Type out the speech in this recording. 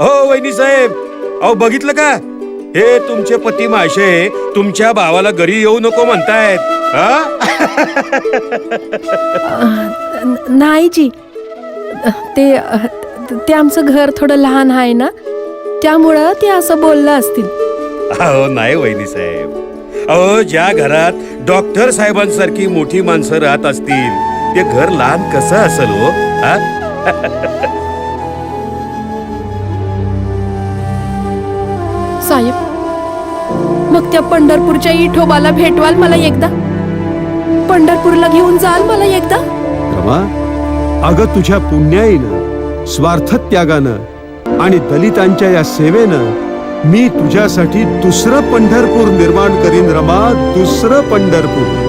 हो वहिनी साहेब, अहो बघितलं का, हे तुमचे पती माशे तुमच्या भावाला घरी येऊ नको म्हणतायत. नाही जी, ते ते आमचं घर थोडं लहान आहे ना, त्यामुळं ते असं बोललं असतील. अहो नाही वहिनी साहेब, अहो ज्या घरात डॉक्टर साहेबांसारखी मोठी माणसं राहत असतील ते घर लहान कसं असेल हो? साहेब, मग त्या पंढरपूरच्या इठोबाला भेटवाल मला एकदा? पंढरपूरला घेऊन जाल मला एकदा? रमा, अगं तुझ्या पुण्याईनं, स्वार्थ त्यागानं आणि दलितांच्या या सेवेनं मी तुझ्यासाठी दुसरं पंढरपूर निर्माण करीन रमा, दुसरं पंढरपूर.